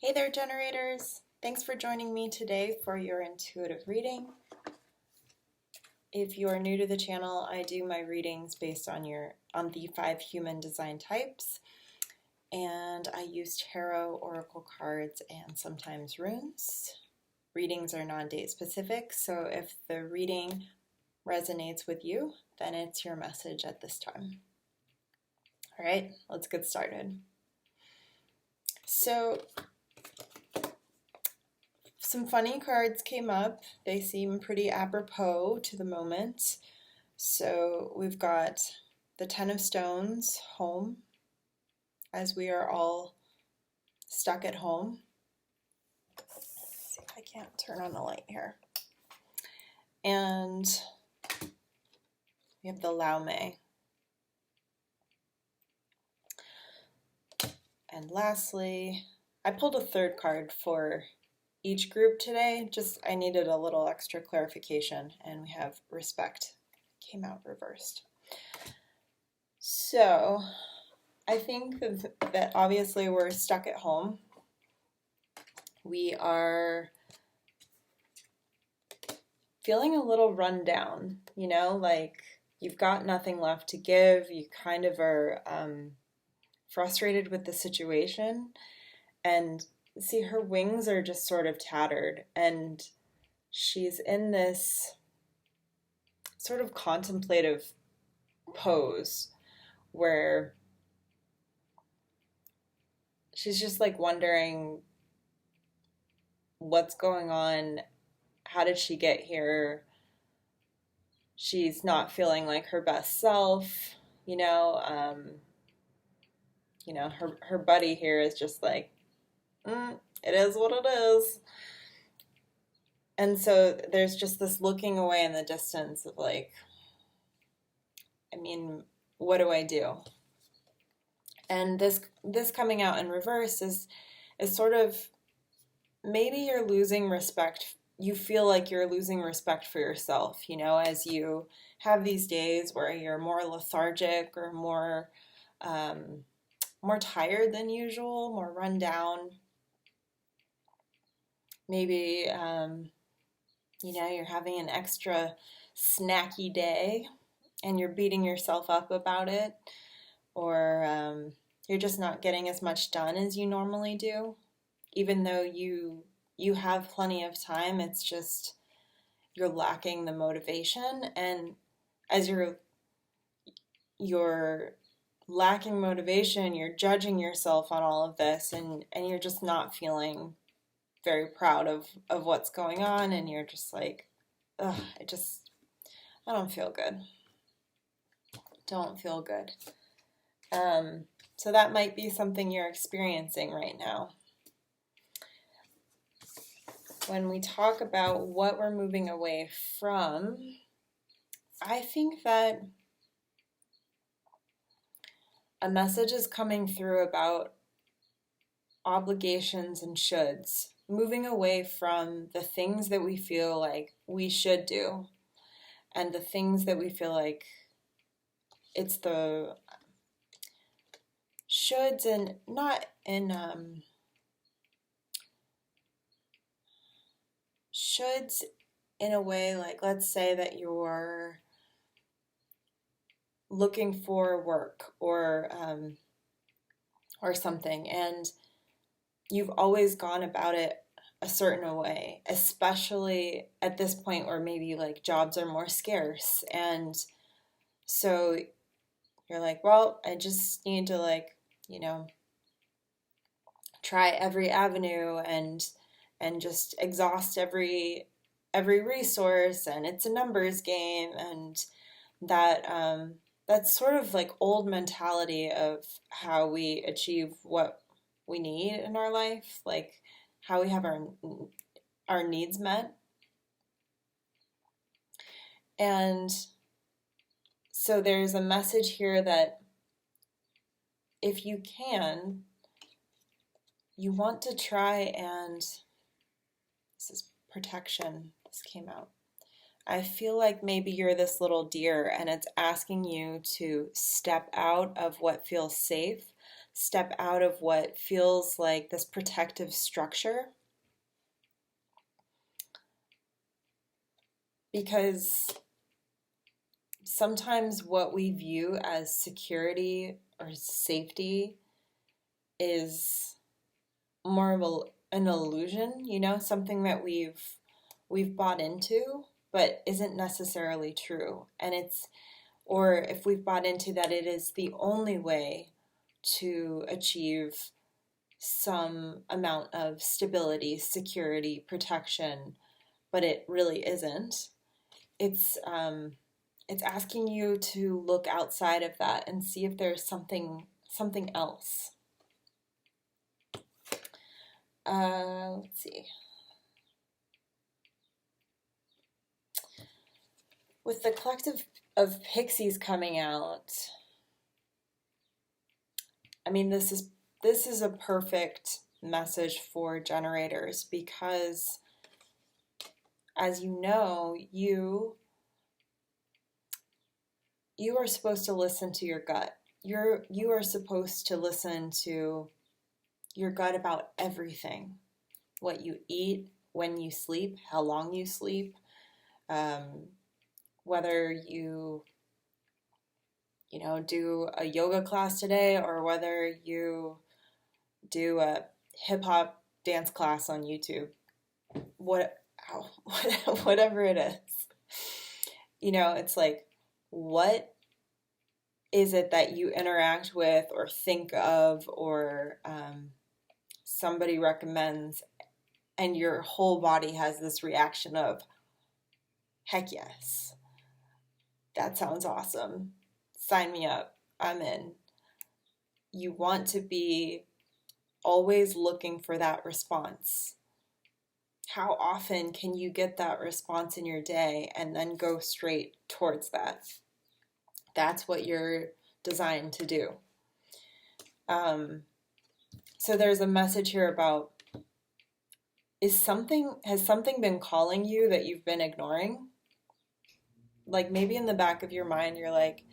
Hey there, generators! Thanks for joining me today for your intuitive reading. If you are new to the channel, I do my readings based on the 5 human design types, and I use tarot, oracle cards, and sometimes runes. Readings are non-date specific, so if the reading resonates with you, then it's your message at this time. All right, let's get started. So, some funny cards came up. They seem pretty apropos to the moment. So we've got the Ten of Stones, home, as we are all stuck at home. Let's see if I can't turn on the light here. And we have the Laume. And lastly, I pulled a third card for each group today. I needed a little extra clarification, and we have respect. Came out reversed. So I think that obviously we're stuck at home. We are feeling a little run down, like you've got nothing left to give. You kind of are frustrated with the situation, and see, her wings are just sort of tattered, and she's in this sort of contemplative pose where she's just like wondering what's going on, how did she get here? She's not feeling like her best self, her buddy here is just like, it is what it is. And so there's just this looking away in the distance of like, what do I do? And this coming out in reverse is sort of, maybe you're losing respect. You feel like you're losing respect for yourself, as you have these days where you're more lethargic or more tired than usual, more run down. Maybe, you're having an extra snacky day and you're beating yourself up about it, or you're just not getting as much done as you normally do, even though you have plenty of time. It's just you're lacking the motivation, and as you're lacking motivation, you're judging yourself on all of this, and you're just not feeling very proud of what's going on, and you're just like, ugh, I don't feel good. Don't feel good. So that might be something you're experiencing right now. When we talk about what we're moving away from, I think that a message is coming through about obligations and shoulds, moving away from the things that we feel like we should do and the things that we feel like it's the shoulds, and not in shoulds in a way like, let's say that you're looking for work or something, and you've always gone about it a certain way, especially at this point where maybe like jobs are more scarce, and so you're like, well, I just need to try every avenue and just exhaust every resource, and it's a numbers game, and that's sort of like old mentality of how we achieve what we need in our life, like how we have our needs met. And so there's a message here that if you can, you want to try, and this is protection, this came out. I feel like maybe you're this little deer and it's asking you to step out of what feels safe step out of what feels like this protective structure, because sometimes what we view as security or safety is more of an illusion, something that we've bought into, but isn't necessarily true. And or if we've bought into that it is the only way to achieve some amount of stability, security, protection, but it really isn't. It's asking you to look outside of that and see if there's something else. Let's see. With the collective of pixies coming out, I mean, this is a perfect message for generators, because as you know, you are supposed to listen to your gut. You are supposed to listen to your gut about everything. What you eat, when you sleep, how long you sleep, whether you do a yoga class today, or whether you do a hip hop dance class on YouTube, whatever it is. It's like, what is it that you interact with or think of, or somebody recommends, and your whole body has this reaction of, heck yes, that sounds awesome. Sign me up. I'm in. You want to be always looking for that response. How often can you get that response in your day and then go straight towards that? That's what you're designed to do. So there's a message here about, has something been calling you that you've been ignoring? Like maybe in the back of your mind, you're like,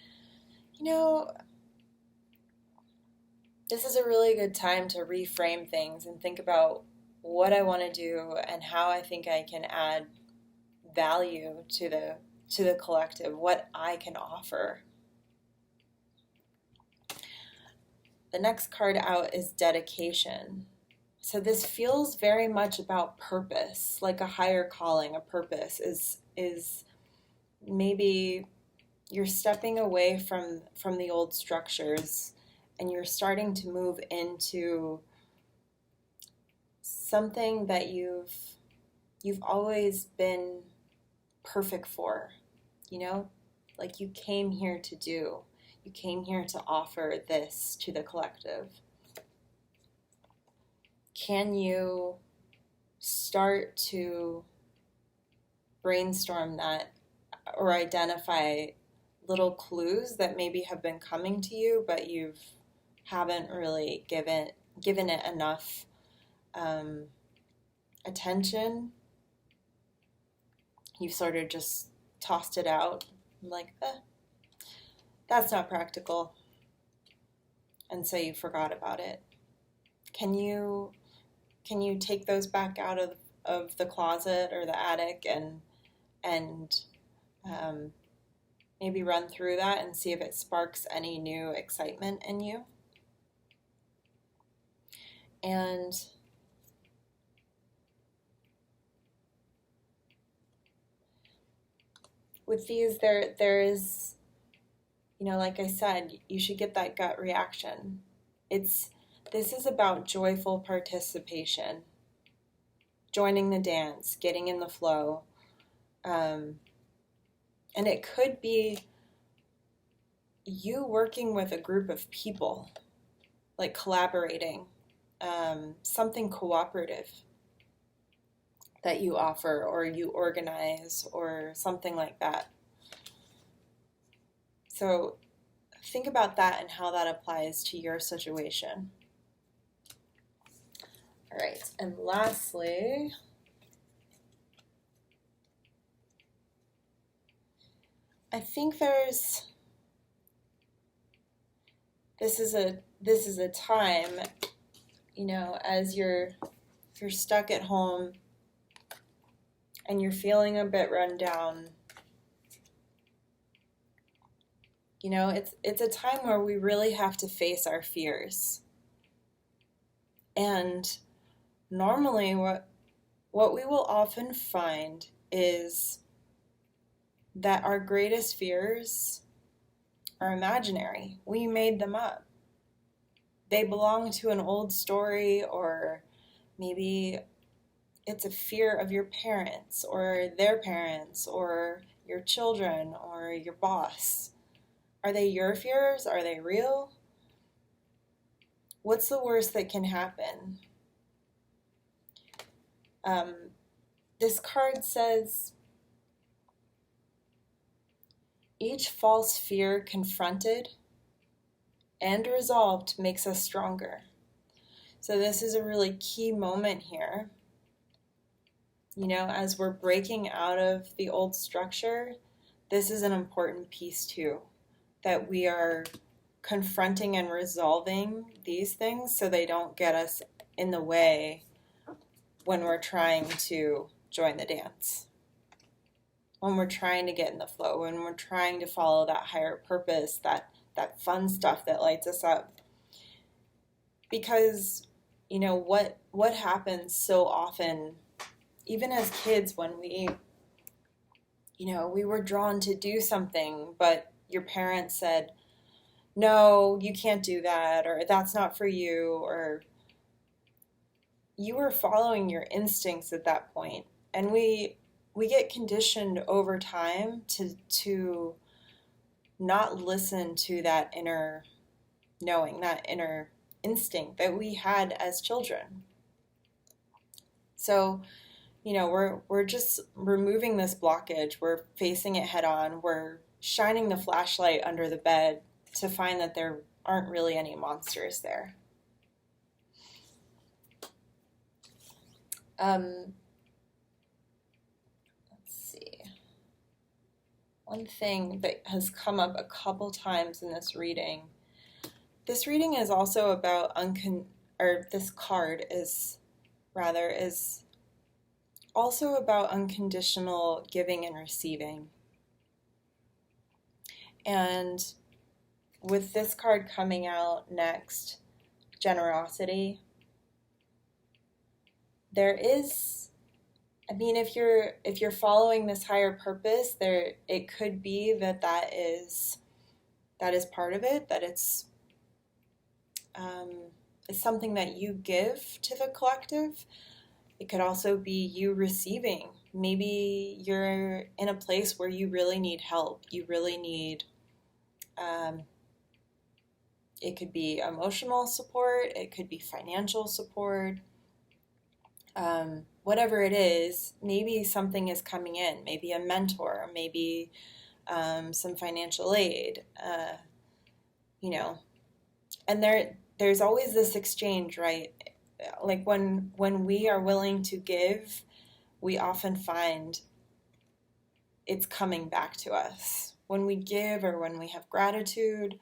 this is a really good time to reframe things and think about what I want to do and how I think I can add value to the collective, what I can offer. The next card out is dedication. So this feels very much about purpose, like a higher calling. A purpose is maybe you're stepping away from the old structures, and you're starting to move into something that you've always been perfect for, like you came here to do. You came here to offer this to the collective. Can you start to brainstorm that, or identify little clues that maybe have been coming to you, but you haven't really given it enough attention? You've sort of just tossed it out, like, that's not practical, and so you forgot about it. Can you take those back out of the closet or the attic and maybe run through that and see if it sparks any new excitement in you? And with these, there is, like I said, you should get that gut reaction. This is about joyful participation, joining the dance, getting in the flow. And it could be you working with a group of people, like collaborating, something cooperative that you offer or you organize or something like that. So think about that and how that applies to your situation. All right, and lastly, I think there's this is a time, as if you're stuck at home and you're feeling a bit run down, it's a time where we really have to face our fears. And normally what we will often find is that our greatest fears are imaginary. We made them up. They belong to an old story, or maybe it's a fear of your parents or their parents or your children or your boss. Are they your fears? Are they real? What's the worst that can happen? This card says, each false fear confronted and resolved makes us stronger. So this is a really key moment here. As we're breaking out of the old structure, this is an important piece too, that we are confronting and resolving these things so they don't get us in the way when we're trying to join the dance, when we're trying to get in the flow, when we're trying to follow that higher purpose, that fun stuff that lights us up. Because what happens so often, even as kids, when we were drawn to do something, but your parents said, no, you can't do that, or that's not for you, or you were following your instincts at that point. And we get conditioned over time to not listen to that inner knowing, that inner instinct that we had as children. So, we're just removing this blockage. We're facing it head on. We're shining the flashlight under the bed to find that there aren't really any monsters there. Let's see. One thing that has come up a couple times in this reading. This reading is also about this card is also about unconditional giving and receiving. And with this card coming out next, generosity, there is, if you're following this higher purpose, it could be that is part of it, that it's something that you give to the collective. It could also be you receiving. Maybe you're in a place where you really need help. You really need, it could be emotional support. It could be financial support. Whatever it is, maybe something is coming in. Maybe a mentor, maybe some financial aid, and there's always this exchange, right? Like when we are willing to give, we often find it's coming back to us. When we give or when we have gratitude,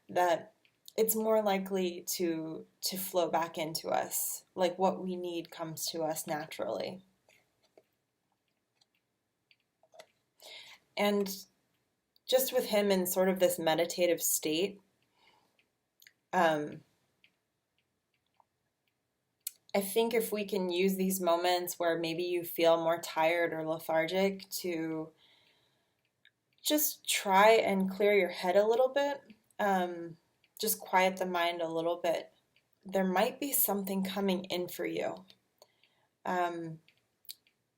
that it's more likely to flow back into us. Like what we need comes to us naturally. And just with him in sort of this meditative state, I think if we can use these moments where maybe you feel more tired or lethargic to just try and clear your head a little bit, just quiet the mind a little bit, there might be something coming in for you.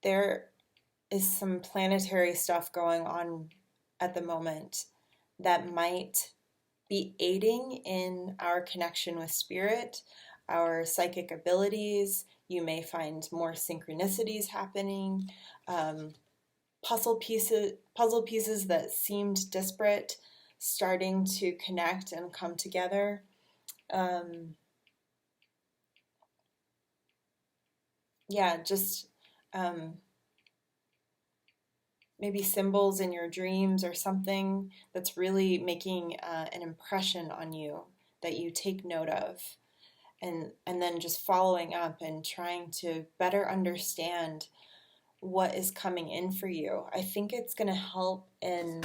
There is some planetary stuff going on at the moment that might be aiding in our connection with spirit, our psychic abilities. You may find more synchronicities happening, puzzle pieces that seemed disparate starting to connect and come together. Maybe symbols in your dreams or something that's really making an impression on you that you take note of, and then just following up and trying to better understand what is coming in for you. I think it's going to help in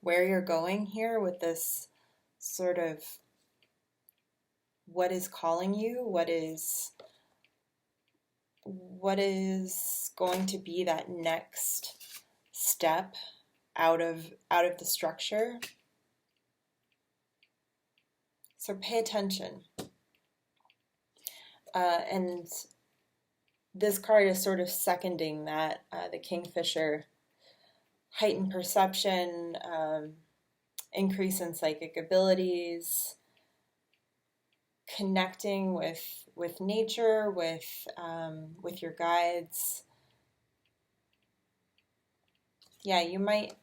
where you're going here with this sort of what is calling you, what is going to be that next step out of the structure. So pay attention. And this card is sort of seconding that, the Kingfisher, heightened perception, increase in psychic abilities, connecting with nature, with your guides. Yeah, you might,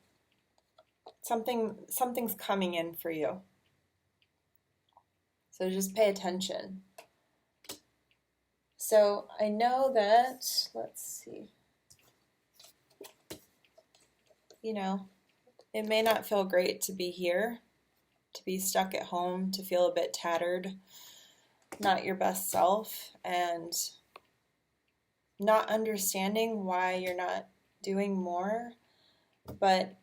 something's coming in for you. So just pay attention. So I know that, let's see, it may not feel great to be here, to be stuck at home, to feel a bit tattered, not your best self, and not understanding why you're not doing more. But,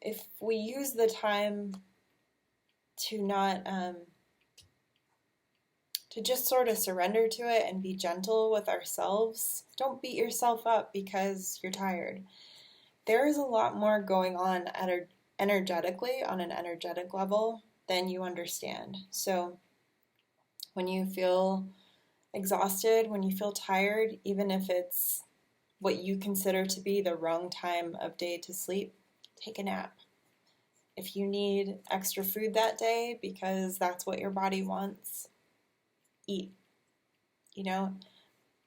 if we use the time to not, to just sort of surrender to it and be gentle with ourselves, don't beat yourself up because you're tired. There is a lot more going on energetically, on an energetic level, than you understand. So when you feel exhausted, when you feel tired, even if it's what you consider to be the wrong time of day to sleep, take a nap. If you need extra food that day because that's what your body wants, eat.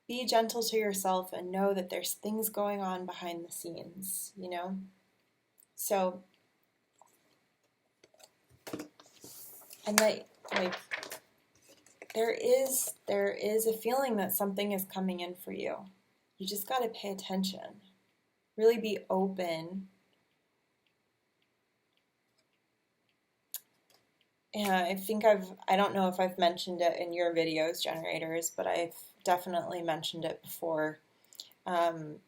Be gentle to yourself and know that there's things going on behind the scenes, So, and there is a feeling that something is coming in for you. You just got to pay attention. Really be open. And I don't know if I've mentioned it in your videos, generators, but I've definitely mentioned it before. The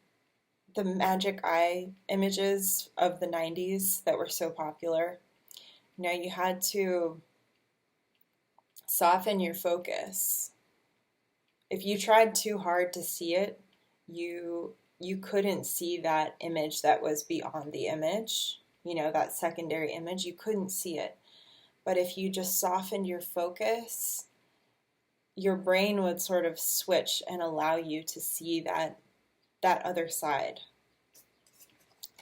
magic eye images of the 90s that were so popular. You had to soften your focus. If you tried too hard to see it, you couldn't see that image that was beyond the image, that secondary image. You couldn't see it. But if you just softened your focus, your brain would sort of switch and allow you to see that other side.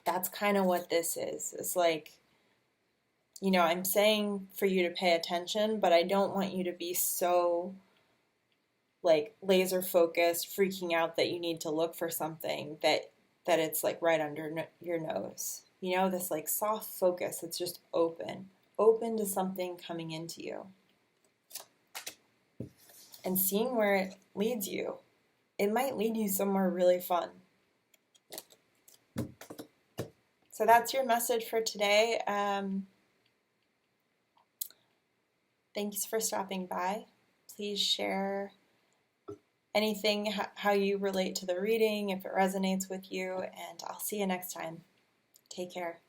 That's kind of what this is. It's like, I'm saying for you to pay attention, but I don't want you to be so like laser focused, freaking out that you need to look for something that it's like right under your nose. This like soft focus. It's just open to something coming into you and seeing where it leads you. It might lead you somewhere really fun. So that's your message for today. Thanks for stopping by. Please share anything, how you relate to the reading, if it resonates with you, and I'll see you next time. Take care.